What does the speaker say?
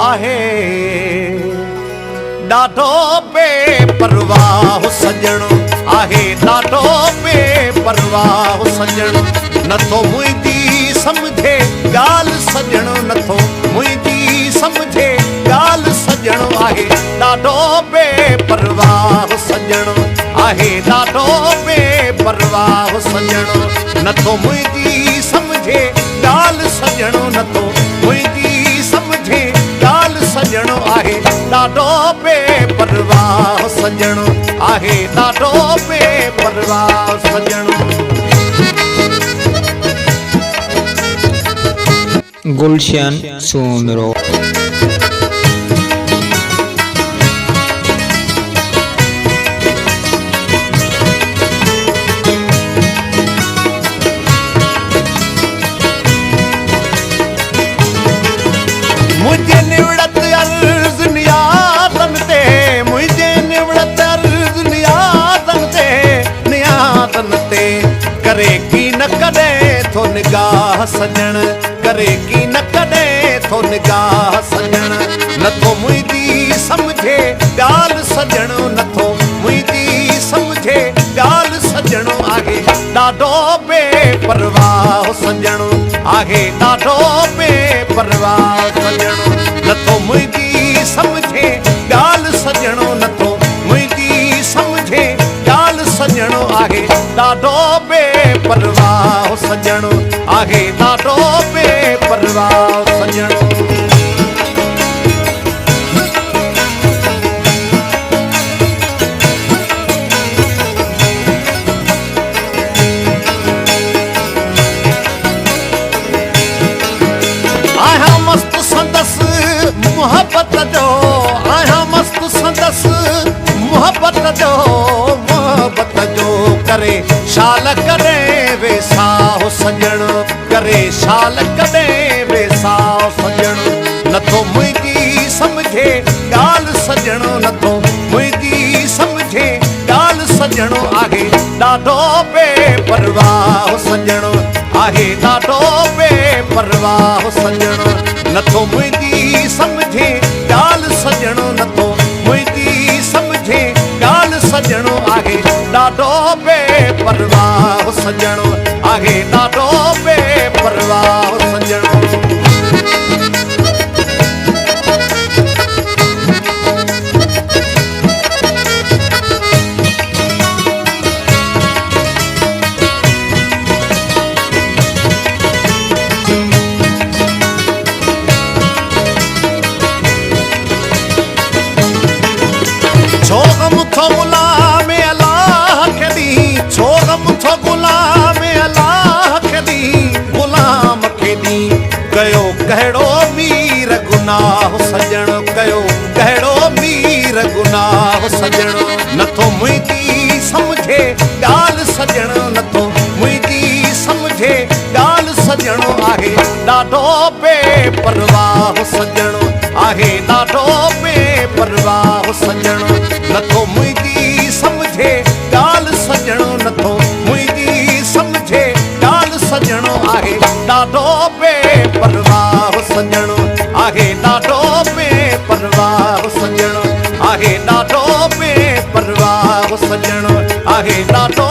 आहे ॾाढो बेपरवाह सजणो आहे ॾाढो बेपरवाह सजणो नथो मुंहिंजी सम्झे ॻाल्हि सजणो नथो मुंहिंजी सम्झे ॻाल्हि सजणो आहे ॾाढो बेपरवाह सजणो आहे ॾाढो बेपरवाह सजणो नथो मुंहिंजी सम्झे ॻाल्हि सजणो नथो मुंहिंजी सम्झे ॻाल्हि सजणो आहे ॾाढो बेपरवाह सजणो आहे ॾाढो बेपरवाह सजणो गुलशन सोनरो मुझे निवड़त अर्ज़ नियाज़न ते मुझे निवड़त अर्ज़ नियाज़न ते करे की न कॾहिं थो निगाह सजण करे की न कॾहिं थो निगाह सजण नथो मुंहिंजी सम्झे ॻाल्हि सजणो नथो मुंहिंजी सम्झे ॻाल्हि सजणो आहे ॾाढो बेपरवाह सजणो आहे ॾाढो बेपरवाह सजणो नथो मुंहिंजी सम्झे ॻाल्हि सजणो नथो मुंहिंजी सम्झे ॻाल्हि सजणो आहे ॾाढो बेपरवाह सजणो आहे ॾाढो बेपरवाह सजणो मोहब्बत जो आहियां मस्तु संदसि मोहब्बत जो करे शाल कॾहिं वेसाह सजण करे शाल कॾहिं वेसाह सजण नथो मुंहिंजी सम्झे ॻाल्हि सजणो नथो मुंहिंजी सम्झे ॻाल्हि सजणो आहे ॾाढो बेपरवाह सजणो आहे ॾाढो बेपरवाह सजणो नथो मुंहिंजी सम्झे ॻाल्हि सजणो नथो मुंहिंजी सम्झे ॻाल्हि सजणो आहे ॾाढो बेपरवाह सजणो आहे ॾाढो बेपरवाह सजणो छो ग़म थो ग़ुलाम अलाह खे ॾीं छो ग़म थो ग़ुलाम अलाह खे ॾीं ग़ुलाम खे ॾीं कयो कहिड़ो मीर गुनाह सजणो कयो कहिड़ो मीर गुनाह सजणो नथो मुंहिंजी सम्झे ॻाल्हि सजणो नथो मुंहिंजी सम्झे ॻाल्हि सजणो आहे ॾाढो बेपरवाह सजणो आहे ॾाढो बेपरवाह सजणो नथो मुंहिंजी सम्झे ॻाल्हि सजणो नथो मुंहिंजी सम्झे ॻाल्हि सजणो आहे ॾाढो बेपरवाह सजणो आहे ॾाढो बेपरवाह सजणो आहे ॾाढो बेपरवाह सजणो आहे ॾाढो